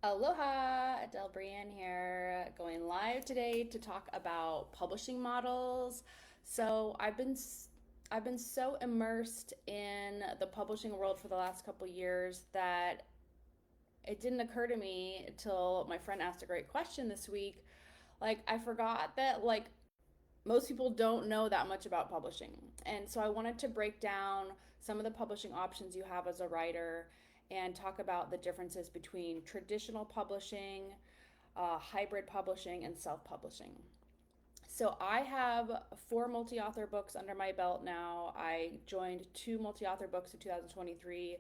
Aloha, Adele Brienne here, going live today to talk about publishing models. I've been so immersed in the publishing world for the last couple years that it didn't occur to me until my friend asked a great question this week. I forgot that most people don't know that much about publishing. And so I wanted to break down some of the publishing options you have as a writer and talk about the differences between traditional publishing, hybrid publishing, and self publishing. So I have four multi author books under my belt now. I joined two multi author books in 2023.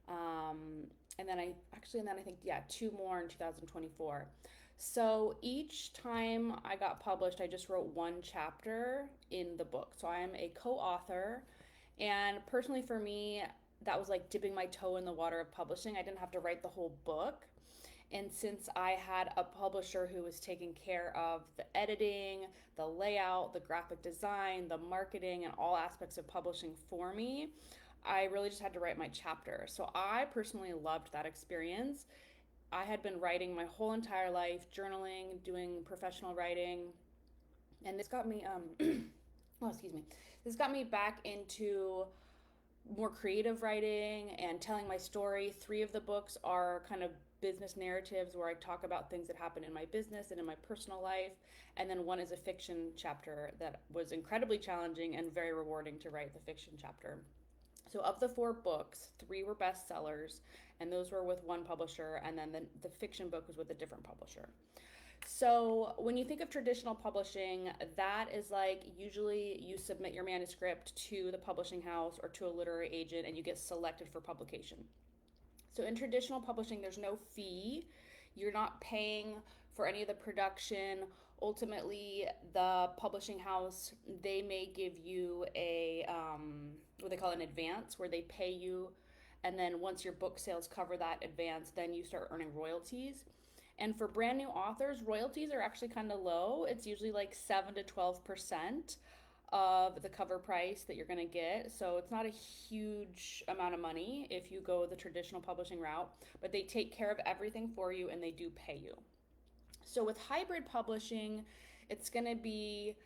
And then I think, yeah, two more in 2024. So each time I got published, I just wrote one chapter in the book. So I am a co author. And personally, for me, that was like dipping my toe in the water of publishing. I didn't have to write the whole book. And since I had a publisher who was taking care of the editing, the layout, the graphic design, the marketing, and all aspects of publishing for me, I really just had to write my chapter. So I personally loved that experience. I had been writing my whole entire life, journaling, doing professional writing, and this got me oh, excuse me. This got me back into more creative writing and telling my story. Three of the books are kind of business narratives where I talk about things that happen in my business and in my personal life. And then one is a fiction chapter that was incredibly challenging and very rewarding to write the fiction chapter. So, of the four books, three were bestsellers, and those were with one publisher, and then the fiction book was with a different publisher. So, when you think of traditional publishing, that is like usually you submit your manuscript to the publishing house or to a literary agent and you get selected for publication. So, in traditional publishing, there's no fee. You're not paying for any of the production. Ultimately, the publishing house, they may give you a what they call an advance, where they pay you, and then once your book sales cover that advance, then you start earning royalties. And for brand new authors, royalties are actually kind of low. It's usually like 7 to 12% of the cover price that you're going to get. So it's not a huge amount of money if you go the traditional publishing route, but they take care of everything for you and they do pay you. So with hybrid publishing, it's going to be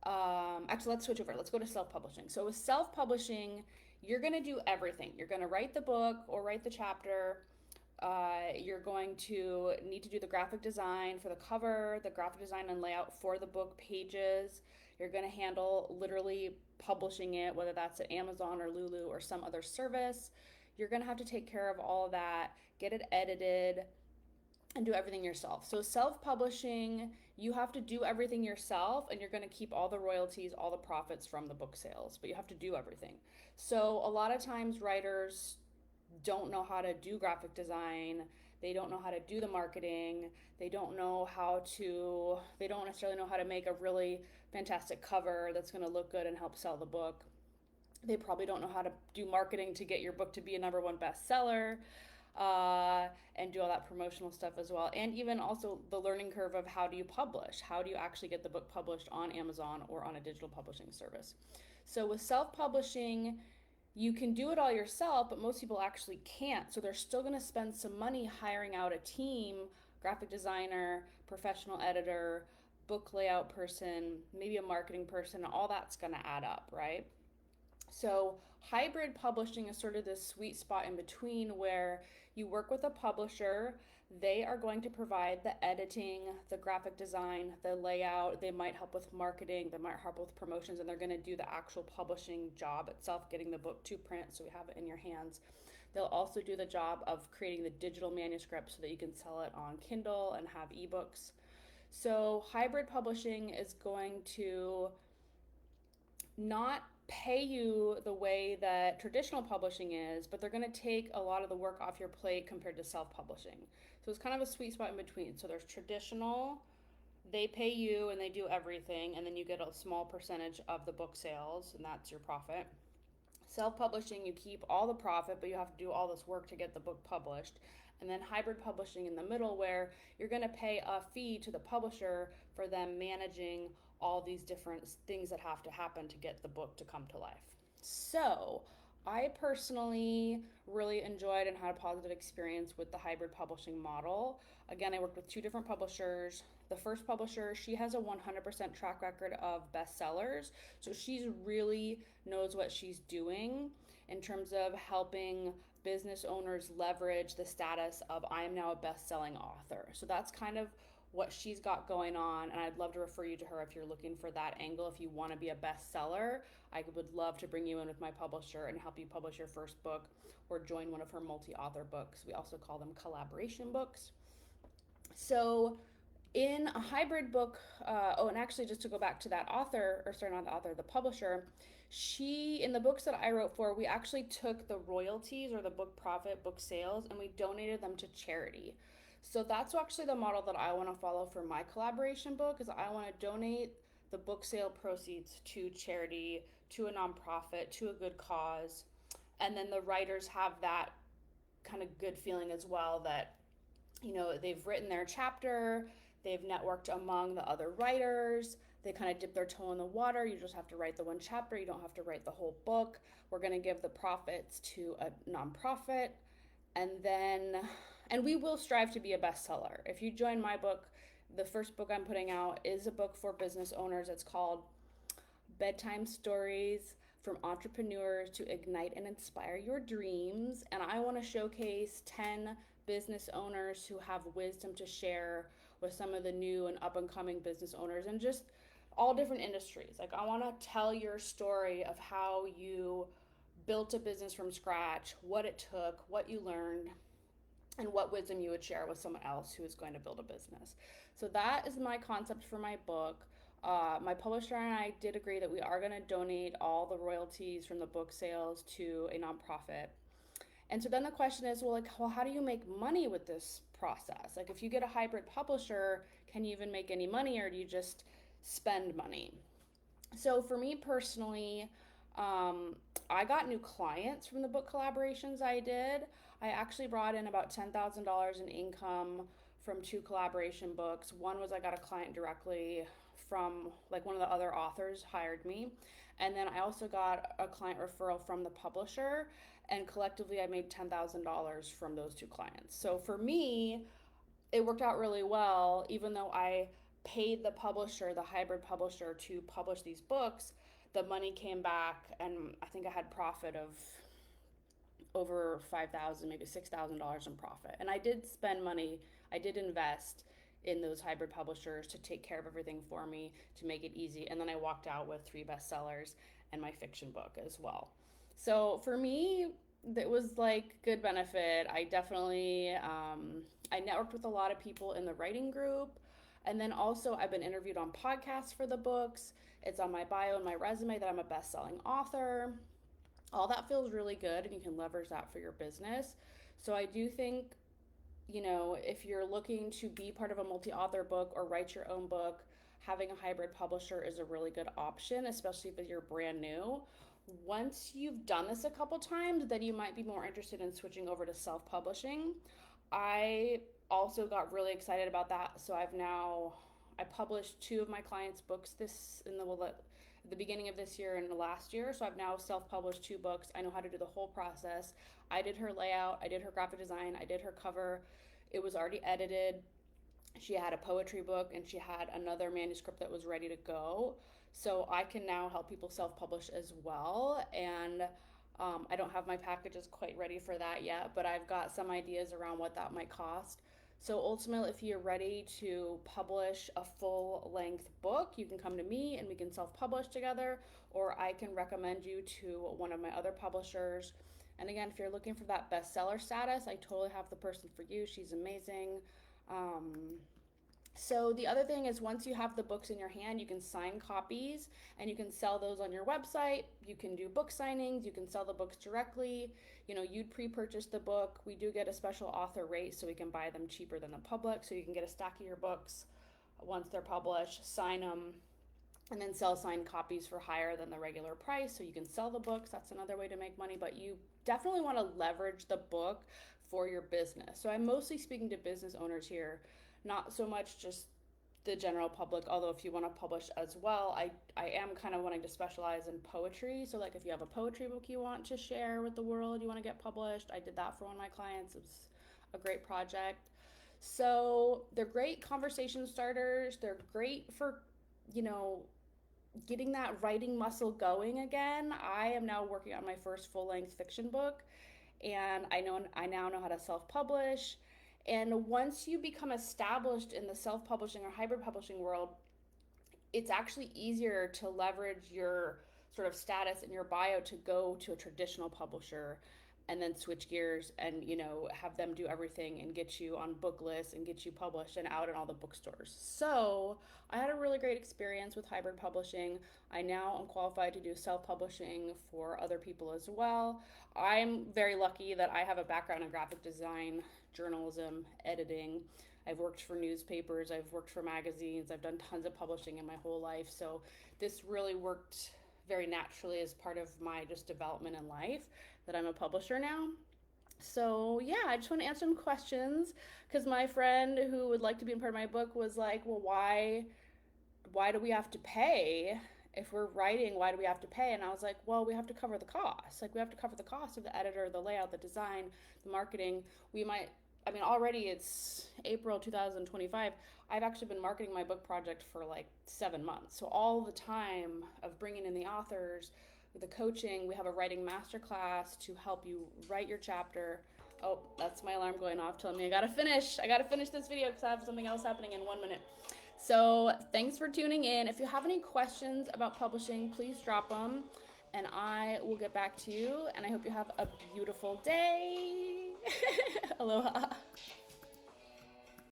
actually, let's switch over. Let's go to self publishing. So, with self publishing, you're going to do everything. You're going to write the book or write the chapter. You're going to need to do the graphic design for the cover, the graphic design and layout for the book pages. You're going to handle literally publishing it, whether that's at Amazon or Lulu or some other service. You're going to have to take care of all of that, get it edited, and do everything yourself. So self-publishing, you have to do everything yourself and you're going to keep all the royalties, all the profits from the book sales, but you have to do everything. So a lot of times writers don't know how to do graphic design, they don't know how to do the marketing, they don't necessarily know how to make a really fantastic cover that's going to look good and help sell the book. They probably don't know how to do marketing to get your book to be a number one bestseller, and do all that promotional stuff as well. And even also the learning curve of how do you publish? How do you actually get the book published on Amazon or on a digital publishing service? So with self publishing, you can do it all yourself, but most people actually can't. So they're still going to spend some money hiring out a team, graphic designer, professional editor, book layout person, maybe a marketing person. All that's going to add up, right? So, hybrid publishing is sort of this sweet spot in between where you work with a publisher. They are going to provide the editing, the graphic design, the layout. They might help with marketing, they might help with promotions, and they're going to do the actual publishing job itself, getting the book to print so you have it in your hands. They'll also do the job of creating the digital manuscript so that you can sell it on Kindle and have ebooks. So, hybrid publishing is going to not pay you the way that traditional publishing is, but they're going to take a lot of the work off your plate compared to self publishing. So it's kind of a sweet spot in between. So there's traditional, they pay you and they do everything, and then you get a small percentage of the book sales, and that's your profit. Self publishing, you keep all the profit, but you have to do all this work to get the book published. And then hybrid publishing in the middle, where you're going to pay a fee to the publisher for them managing all these different things that have to happen to get the book to come to life. So, I personally really enjoyed and had a positive experience with the hybrid publishing model. Again, I worked with two different publishers. The first publisher, she has a 100% track record of bestsellers. So she's really knows what she's doing in terms of helping business owners leverage the status of I am now a best-selling author. So that's kind of what she's got going on, and I'd love to refer you to her if you're looking for that angle. If you want to be a bestseller, I would love to bring you in with my publisher and help you publish your first book or join one of her multi-author books. We also call them collaboration books. So in a hybrid book, and actually just to go back to that author, or sorry, not the author, the publisher, she, in the books that I wrote for, we actually took the royalties or the book profit, book sales, and we donated them to charity. So that's actually the model that I want to follow for my collaboration book, is I want to donate the book sale proceeds to charity, to a nonprofit, to a good cause. And then the writers have that kind of good feeling as well that, they've written their chapter, they've networked among the other writers, they kind of dip their toe in the water. You just have to write the one chapter, you don't have to write the whole book. We're going to give the profits to a nonprofit. And we will strive to be a bestseller. If you join my book, the first book I'm putting out is a book for business owners. It's called Bedtime Stories from Entrepreneurs to Ignite and Inspire Your Dreams. And I want to showcase 10 business owners who have wisdom to share with some of the new and up and coming business owners and just all different industries. Like, I want to tell your story of how you built a business from scratch, what it took, what you learned, and what wisdom you would share with someone else who is going to build a business. So that is my concept for my book. My publisher and I did agree that we are going to donate all the royalties from the book sales to a nonprofit. And so then the question is, well, how do you make money with this process? Like, if you get a hybrid publisher, can you even make any money, or do you just spend money? So for me personally, I got new clients from the book collaborations I did. I actually brought in about $10,000 in income from two collaboration books. One was I got a client directly from, like, one of the other authors hired me. And then I also got a client referral from the publisher. And collectively, I made $10,000 from those two clients. So for me, it worked out really well, even though I paid the publisher, the hybrid publisher, to publish these books. The money came back, and I think I had profit of over $5,000, maybe $6,000 in profit. And I did spend money, I did invest in those hybrid publishers to take care of everything for me, to make it easy. And then I walked out with 3 bestsellers and my fiction book as well. So for me, it was like good benefit. I definitely, I networked with a lot of people in the writing group. And then also I've been interviewed on podcasts for the books. It's on my bio and my resume that I'm a best-selling author. All that feels really good, and you can leverage that for your business. So I do think, if you're looking to be part of a multi-author book or write your own book, having a hybrid publisher is a really good option, especially if you're brand new. Once you've done this a couple times, then you might be more interested in switching over to self-publishing. I also got really excited about that. So I published 2 of my clients' books the beginning of this year and the last year. So I've now self-published 2 books. I know how to do the whole process. I did her layout, I did her graphic design, I did her cover. It was already edited. She had a poetry book, and she had another manuscript that was ready to go. So I can now help people self-publish as well. And I don't have my packages quite ready for that yet, but I've got some ideas around what that might cost. So ultimately, if you're ready to publish a full-length book, you can come to me and we can self-publish together, or I can recommend you to one of my other publishers. And again, if you're looking for that bestseller status, I totally have the person for you. She's amazing. So the other thing is, once you have the books in your hand, you can sign copies and you can sell those on your website. You can do book signings, you can sell the books directly. You'd pre-purchase the book. We do get a special author rate, so we can buy them cheaper than the public. So you can get a stack of your books once they're published, sign them, and then sell signed copies for higher than the regular price. So you can sell the books. That's another way to make money, but you definitely want to leverage the book for your business. So I'm mostly speaking to business owners here, not so much just the general public, although if you want to publish as well, I am kind of wanting to specialize in poetry. So like if you have a poetry book you want to share with the world, you want to get published, I did that for one of my clients. It was a great project. So they're great conversation starters. They're great for, you know, getting that writing muscle going again. I am now working on my first full-length fiction book, and I now know how to self-publish. And once you become established in the self-publishing or hybrid publishing world, it's actually easier to leverage your sort of status in your bio to go to a traditional publisher and then switch gears and, you know, have them do everything and get you on book lists and get you published and out in all the bookstores. So I had a really great experience with hybrid publishing. I now am qualified to do self-publishing for other people as well. I'm very lucky that I have a background in graphic design, journalism, editing. I've worked for newspapers, I've worked for magazines, I've done tons of publishing in my whole life. So this really worked very naturally as part of my just development in life that I'm a publisher now. So yeah, I just want to answer some questions because my friend who would like to be a part of my book was like, well, why do we have to pay? If we're writing, why do we have to pay? And I was like, well, we have to cover the costs. Like we have to cover the cost of the editor, the layout, the design, the marketing. I mean, already it's April 2025. I've actually been marketing my book project for like 7 months. So all the time of bringing in the authors, the coaching, we have a writing masterclass to help you write your chapter. Oh, that's my alarm going off telling me I gotta finish this video because I have something else happening in 1 minute. So thanks for tuning in. If you have any questions about publishing, please drop them and I will get back to you. And I hope you have a beautiful day. Aloha.